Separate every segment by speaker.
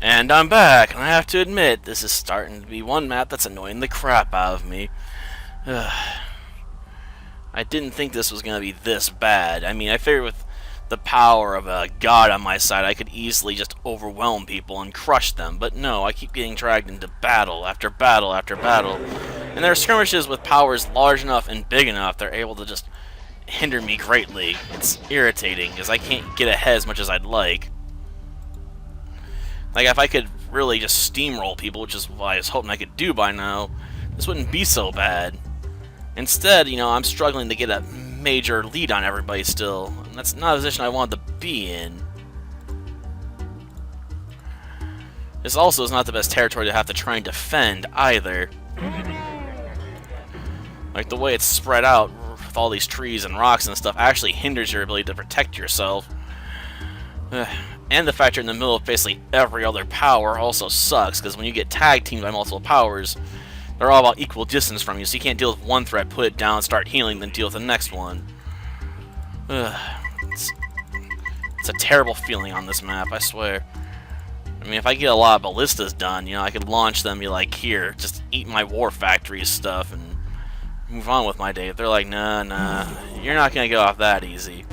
Speaker 1: And I'm back, and I have to admit, this is starting to be one map that's annoying the crap out of me. I didn't think this was going to be this bad. I mean, I figured with the power of a god on my side, I could easily just overwhelm people and crush them, but no, I keep getting dragged into battle after battle after battle. And there are skirmishes with powers large enough and big enough they're able to just hinder me greatly. It's irritating, because I can't get ahead as much as I'd like. Like, if I could really just steamroll people, which is what I was hoping I could do by now, this wouldn't be so bad. Instead, you know, I'm struggling to get a major lead on everybody still. And that's not a position I wanted to be in. This also is not the best territory to have to try and defend, either. Like, the way it's spread out with all these trees and rocks and stuff actually hinders your ability to protect yourself. And the fact you're in the middle of basically every other power also sucks, because when you get tag teamed by multiple powers, they're all about equal distance from you, so you can't deal with one threat, put it down, start healing, then deal with the next one. It's a terrible feeling on this map, I swear. I mean, if I get a lot of ballistas done, you know, I could launch them, be like, here, just eat my war factory stuff, and move on with my day. They're like, nah, you're not gonna get off that easy.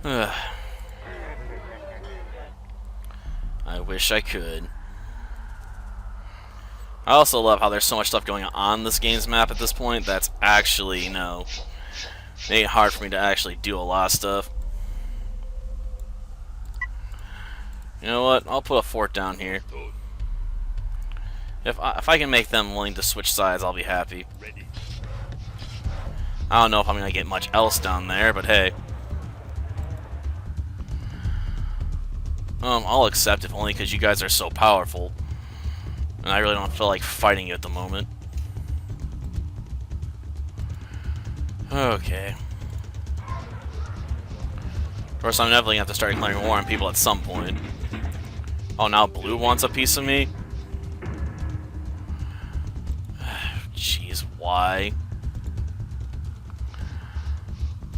Speaker 1: I wish I could. I also love how there's so much stuff going on this game's map at this point that's actually, you know, made it hard for me to actually do a lot of stuff. You know what? I'll put a fort down here. If I can make them willing to switch sides, I'll be happy. I don't know if I'm going to get much else down there, but hey. I'll accept, if only because you guys are so powerful. And I really don't feel like fighting you at the moment. Okay. Of course, I'm definitely going to have to start declaring war on people at some point. Oh, now blue wants a piece of me? Jeez, why?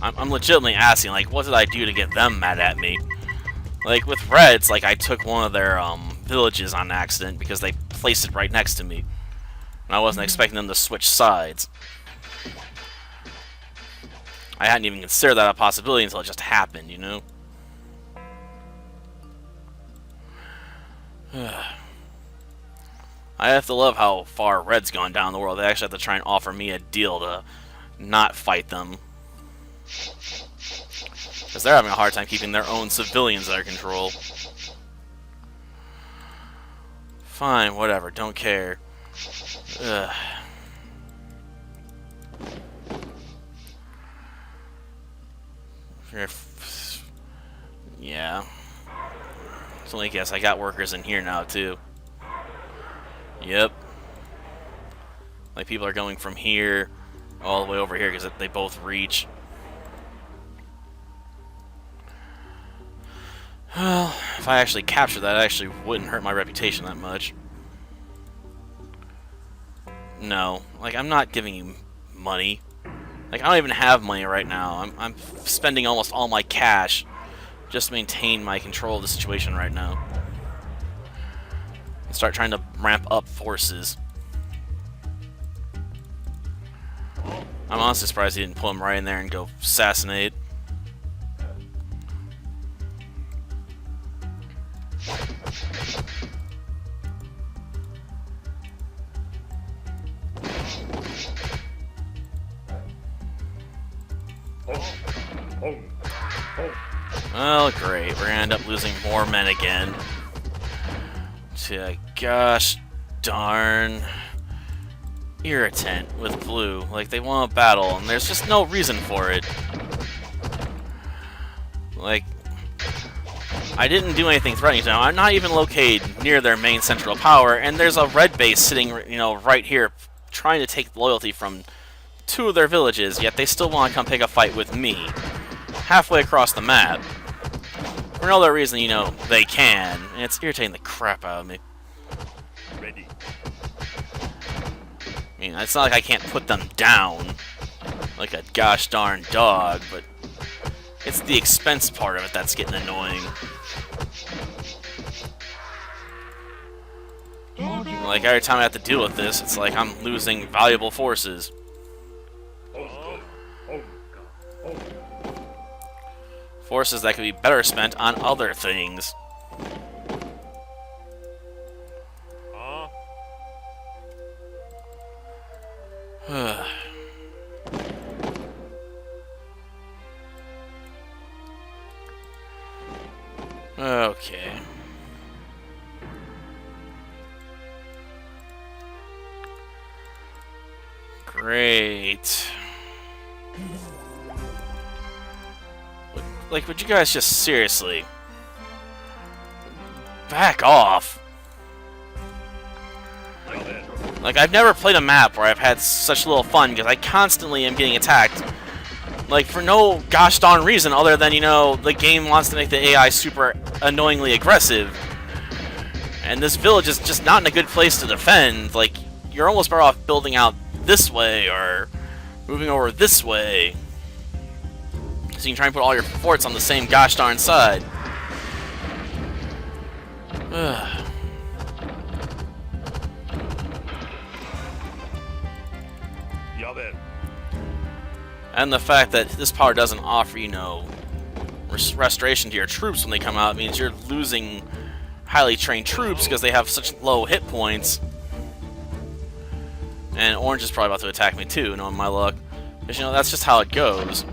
Speaker 1: I'm legitimately asking, like, what did I do to get them mad at me? Like, with reds, like, I took one of their, villages on accident because they placed it right next to me. And I wasn't expecting them to switch sides. I hadn't even considered that a possibility until it just happened, you know? I have to love how far red's gone down the world. They actually have to try and offer me a deal to not fight them. Because they're having a hard time keeping their own civilians under control. Fine, whatever, don't care. Ugh. Yeah. So I guess I got workers in here now, too. Yep. Like, people are going from here all the way over here because they both reach. Well, if I actually capture that, it actually wouldn't hurt my reputation that much. No. Like, I'm not giving you money. Like, I don't even have money right now. I'm spending almost all my cash just to maintain my control of the situation right now. And start trying to ramp up forces. I'm honestly surprised he didn't pull him right in there and go assassinate. Well, great. We're gonna end up losing more men again. Gosh darn irritant with blue. Like, they want a battle, and there's just no reason for it. Like, I didn't do anything threatening to them. I'm not even located near their main central power, and there's a red base sitting, you know, right here, trying to take loyalty from two of their villages, yet they still want to come pick a fight with me, halfway across the map. For no other reason, you know, they can, and it's irritating the crap out of me.
Speaker 2: Ready.
Speaker 1: I mean, it's not like I can't put them down like a gosh darn dog, but it's the expense part of it that's getting annoying. Like, every time I have to deal with this, it's like I'm losing valuable forces. Forces that could be better spent on other things. Okay. Great. Like, would you guys just seriously back off? Like, I've never played a map where I've had such little fun because I constantly am getting attacked. Like, for no gosh darn reason other than, you know, the game wants to make the AI super annoyingly aggressive. And this village is just not in a good place to defend. Like, you're almost better off building out this way or moving over this way. So you can try and put all your forts on the same gosh darn side. And the fact that this power doesn't offer, you know, restoration to your troops when they come out means you're losing highly trained troops because they have such low hit points. And Orange is probably about to attack me too, knowing my luck. Because, you know, that's just how it goes.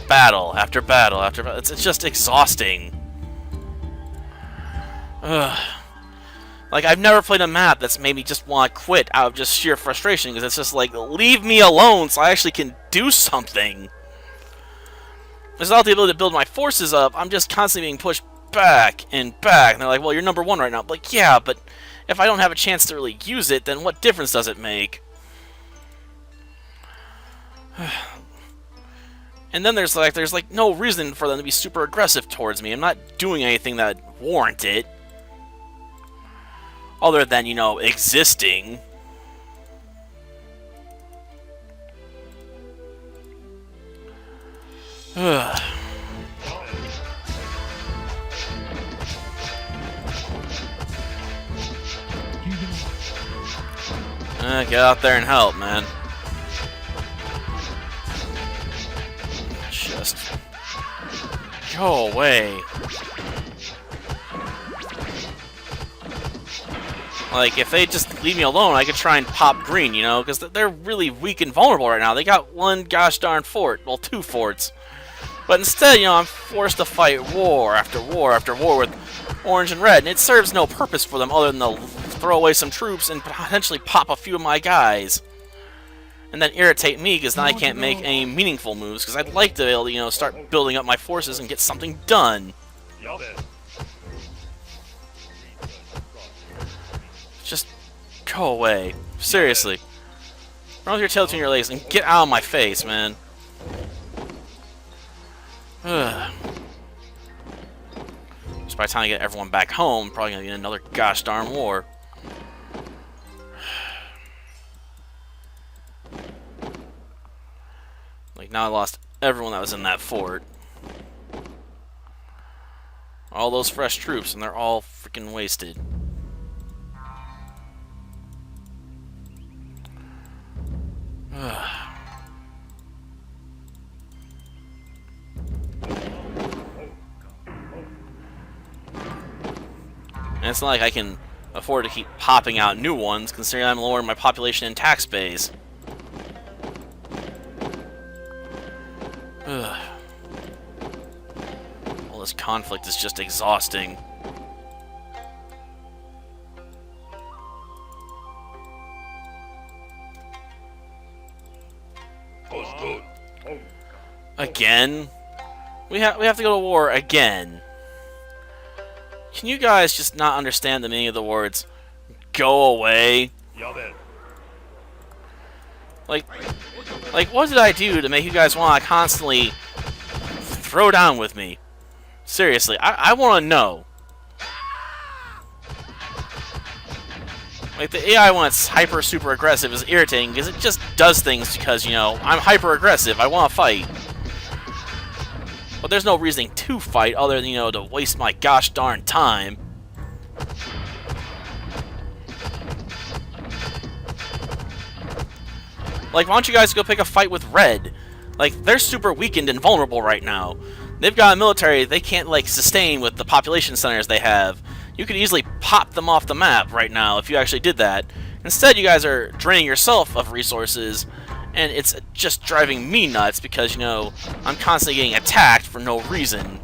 Speaker 1: Battle after battle after battle. It's just exhausting. Ugh. Like, I've never played a map that's made me just want to quit out of just sheer frustration, because it's just like, leave me alone so I actually can do something. Without the ability to build my forces up, I'm just constantly being pushed back and back. And they're like, well, you're number one right now. I'm like, yeah, but if I don't have a chance to really use it, then what difference does it make? And then there's like no reason for them to be super aggressive towards me. I'm not doing anything that would warrant it. Other than, you know, existing. Get out there and help, man. Just go away. Like, if they just leave me alone, I could try and pop green, you know, because they're really weak and vulnerable right now. They got one gosh darn fort, well, 2 forts. But instead, you know, I'm forced to fight war after war after war with Orange and Red, and it serves no purpose for them other than to throw away some troops and potentially pop a few of my guys. And then irritate me, because then I can't make any meaningful moves, because I'd like to be able to, you know, start building up my forces and get something done. Just go away. Seriously. Run with your tail between your legs and get out of my face, man. Ugh. Just by the time I get everyone back home, probably gonna be another gosh darn war. Like, now I lost everyone that was in that fort. All those fresh troops, and they're all freaking wasted. And it's not like I can afford to keep popping out new ones, considering I'm lowering my population and tax base. All this conflict is just exhausting. Again? We have to go to war again. Can you guys just not understand the meaning of the words "go away"? Like, what did I do to make you guys want to constantly throw down with me? Seriously, I want to know. Like, the AI when it's hyper super aggressive is irritating because it just does things because, you know, I'm hyper aggressive, I want to fight. But there's no reason to fight other than, you know, to waste my gosh darn time. Like, why don't you guys go pick a fight with Red? Like, they're super weakened and vulnerable right now. They've got a military they can't, like, sustain with the population centers they have. You could easily pop them off the map right now if you actually did that. Instead, you guys are draining yourself of resources, and it's just driving me nuts because, you know, I'm constantly getting attacked for no reason.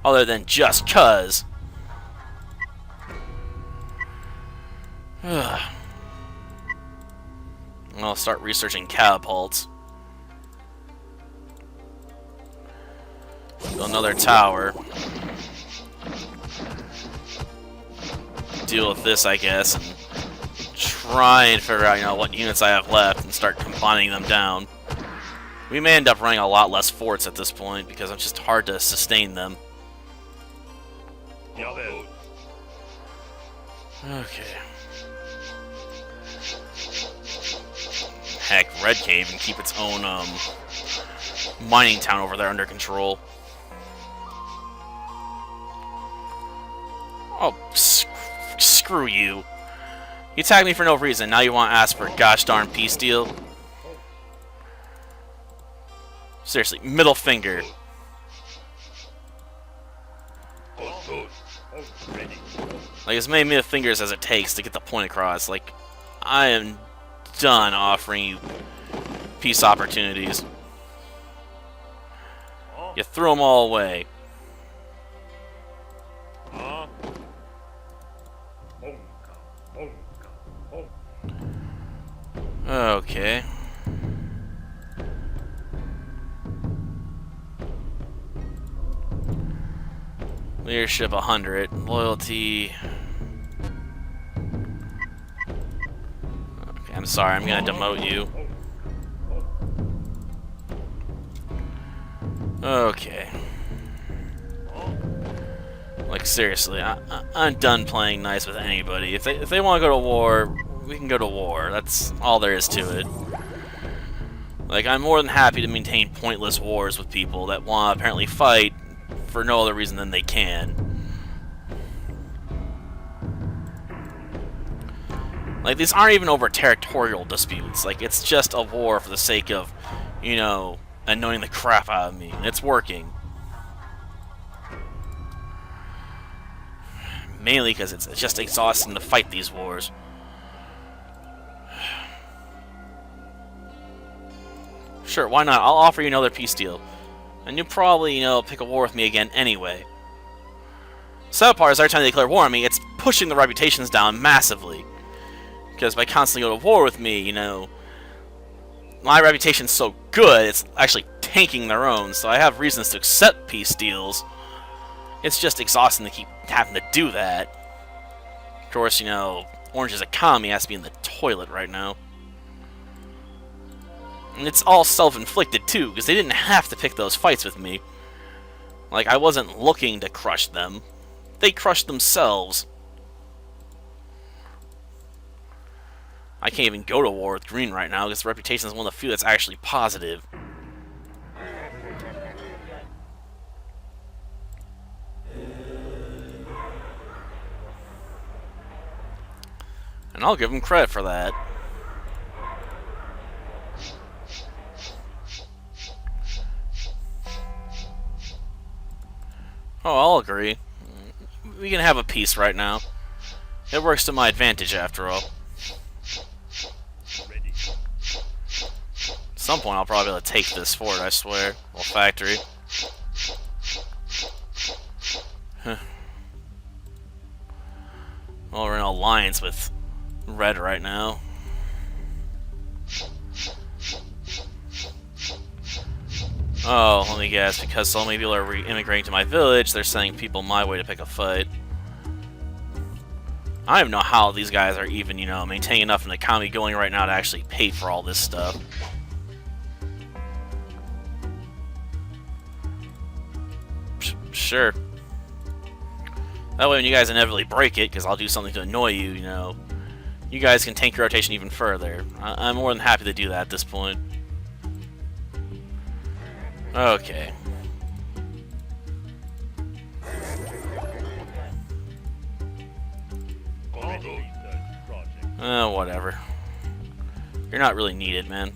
Speaker 1: Other than just cuz. I'll start researching catapults. Build another tower. Deal with this, I guess, and try and figure out, you know, what units I have left and start combining them down. We may end up running a lot less forts at this point because it's just hard to sustain them. Okay. Heck, Red Cave and keep its own mining town over there under control. Oh, screw you. You attacked me for no reason. Now you want to ask for a gosh darn peace deal? Seriously, middle finger. Like, as many middle fingers as it takes to get the point across. Like, I am done offering you peace opportunities. You threw them all away. Okay. Leadership 100. Loyalty. Okay, I'm sorry, I'm gonna demote you. Okay. Like, seriously, I'm done playing nice with anybody. If they want to go to war, we can go to war. That's all there is to it. Like, I'm more than happy to maintain pointless wars with people that want to apparently fight for no other reason than they can. Like, these aren't even over territorial disputes. Like, it's just a war for the sake of, you know, annoying the crap out of me. And it's working. Mainly because it's just exhausting to fight these wars. Sure, why not? I'll offer you another peace deal. And you'll probably, you know, pick a war with me again anyway. Sad part is every time they declare war on me, it's pushing the reputations down massively. Because by constantly going to war with me, you know, my reputation's so good, it's actually tanking their own, so I have reasons to accept peace deals. It's just exhausting to keep having to do that. Of course, you know, Orange's economy has to be in the toilet right now. And it's all self-inflicted, too, because they didn't have to pick those fights with me. Like, I wasn't looking to crush them. They crushed themselves. I can't even go to war with Green right now, because Reputation is one of the few that's actually positive. And I'll give them credit for that. Oh, I'll agree. We can have a peace right now. It works to my advantage, after all. At some point, I'll probably be able to take this fort, I swear. Well, factory. Huh. Well, we're in alliance with Red right now. Oh, let me guess, because so many people are re-immigrating to my village, they're sending people my way to pick a fight. I don't even know how these guys are even, you know, maintaining enough in the economy going right now to actually pay for all this stuff. Sure. That way when you guys inevitably break it, because I'll do something to annoy you, you know, you guys can tank your rotation even further. I'm more than happy to do that at this point. Okay. Whatever. You're not really needed, man.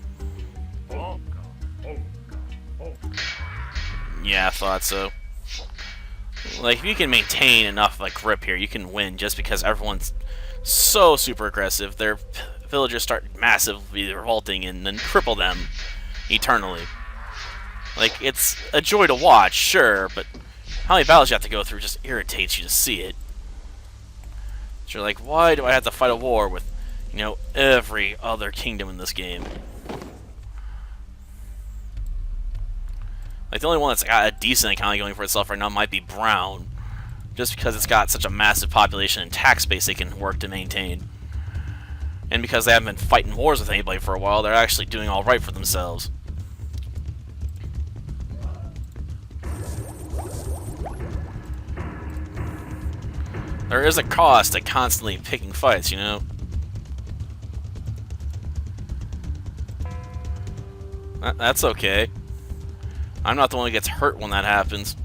Speaker 1: Yeah, I thought so. Like, if you can maintain enough like grip here, you can win just because everyone's so super aggressive. Their villagers start massively revolting and then cripple them eternally. Like, it's a joy to watch, sure, but how many battles you have to go through just irritates you to see it. So you're like, why do I have to fight a war with, you know, every other kingdom in this game? Like, the only one that's got a decent economy going for itself right now might be Brown, just because it's got such a massive population and tax base they can work to maintain. And because they haven't been fighting wars with anybody for a while, they're actually doing alright for themselves. There is a cost to constantly picking fights, you know? That's okay. I'm not the one who gets hurt when that happens.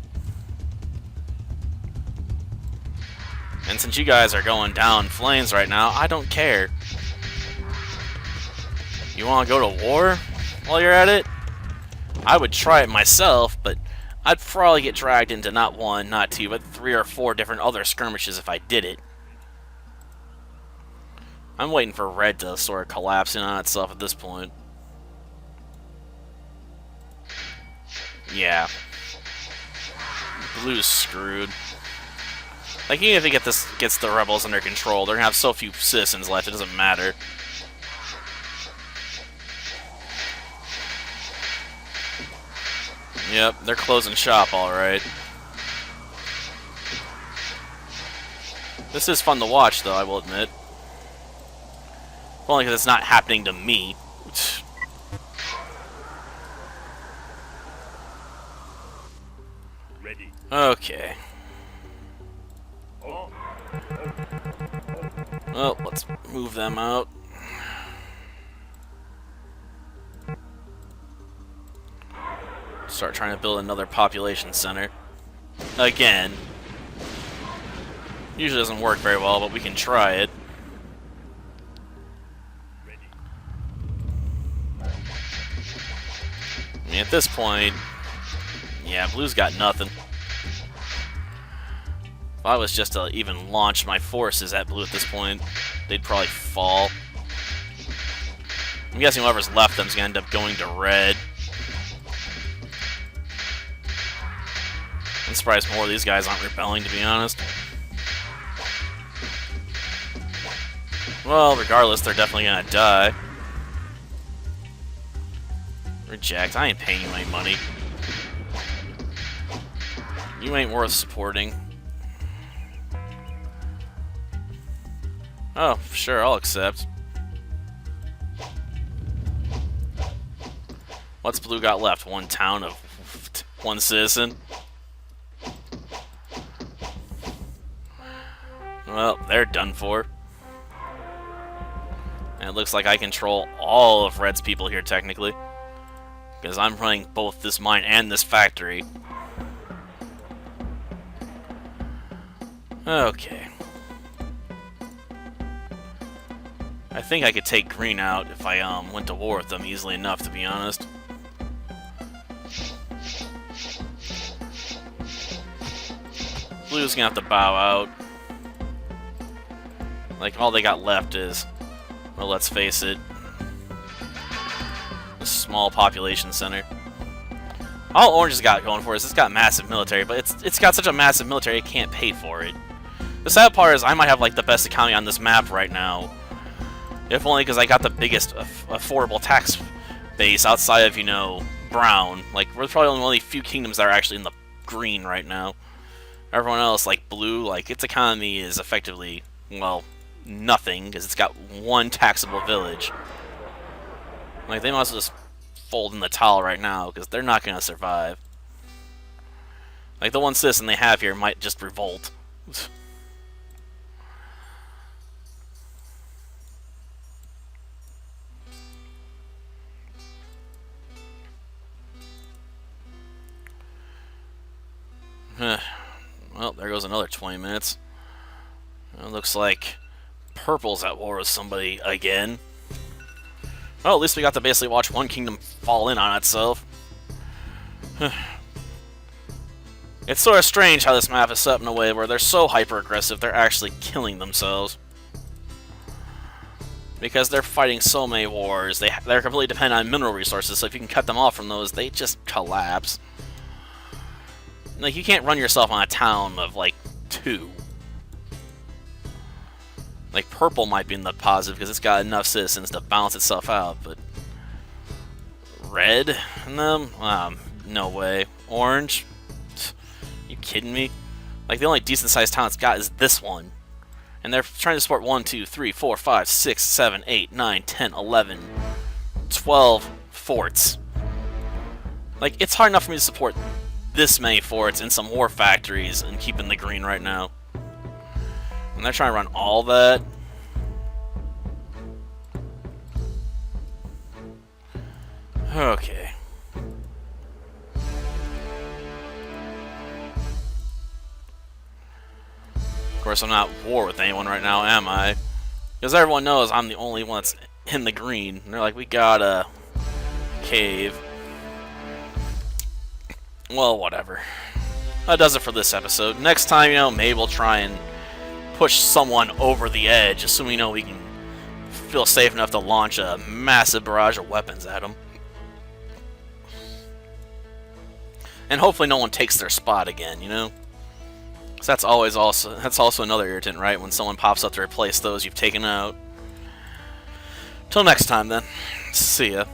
Speaker 1: And since you guys are going down in flames right now, I don't care. You want to go to war while you're at it? I would try it myself, but I'd probably get dragged into not one, not two, but 3 or 4 different other skirmishes if I did it. I'm waiting for red to sort of collapse in on itself at this point. Yeah. Blue's screwed. Like, even if they gets the rebels under control, they're gonna have so few citizens left, it doesn't matter. Yep, they're closing shop, alright. This is fun to watch, though, I will admit. Only because it's not happening to me.
Speaker 2: Ready.
Speaker 1: Okay. Well, let's move them out. Start trying to build another population center. Again. Usually doesn't work very well, but we can try it. I mean, at this point, yeah, blue's got nothing. If I was just to even launch my forces at blue at this point, they'd probably fall. I'm guessing whoever's left them is going to end up going to red. I'm surprised more of these guys aren't rebelling, to be honest. Well, regardless, they're definitely going to die. Reject. I ain't paying you any money. You ain't worth supporting. Oh, sure, I'll accept. What's blue got left? 1 town of 1 citizen? Well, they're done for. And it looks like I control all of Red's people here, technically. Because I'm running both this mine and this factory. Okay. I think I could take green out if I went to war with them easily enough, to be honest. Blue's gonna have to bow out. Like, all they got left is, well, let's face it, a small population center. All Orange has got going for is it's got massive military, but it's got such a massive military it can't pay for it. The sad part is I might have like the best economy on this map right now, if only because I got the biggest affordable tax base outside of, you know, Brown. Like, we're probably only a few kingdoms that are actually in the green right now. Everyone else, like Blue, like its economy is effectively, well, nothing because it's got 1 taxable village. Like, they might as well just fold in the towel right now because they're not going to survive. Like, the 1 citizen they have here might just revolt. Well, there goes another 20 minutes. It looks like Purple's at war with somebody again. Well, at least we got to basically watch one kingdom fall in on itself. It's sort of strange how this map is set up in a way where they're so hyper-aggressive, they're actually killing themselves. Because they're fighting so many wars, they're completely dependent on mineral resources, so if you can cut them off from those, they just collapse. Like, you can't run yourself on a town of, like, 2. Like, purple might be in the positive because it's got enough citizens to balance itself out, but... red in them? No way. Orange? You kidding me? Like, the only decent-sized town it's got is this one. And they're trying to support 1, 2, 3, 4, 5, 6, 7, 8, 9, 10, 11, 12 forts. Like, it's hard enough for me to support this many forts and some war factories and keep in the green right now. And they're trying to run all that. Okay. Of course, I'm not at war with anyone right now, am I? Because everyone knows I'm the only one that's in the green. And they're like, we got a cave. Well, whatever. That does it for this episode. Next time, you know, maybe we'll try and push someone over the edge, assuming, you know, we can feel safe enough to launch a massive barrage of weapons at them. And hopefully no one takes their spot again, you know? So that's also another irritant, right? When someone pops up to replace those you've taken out. Till next time, then. See ya.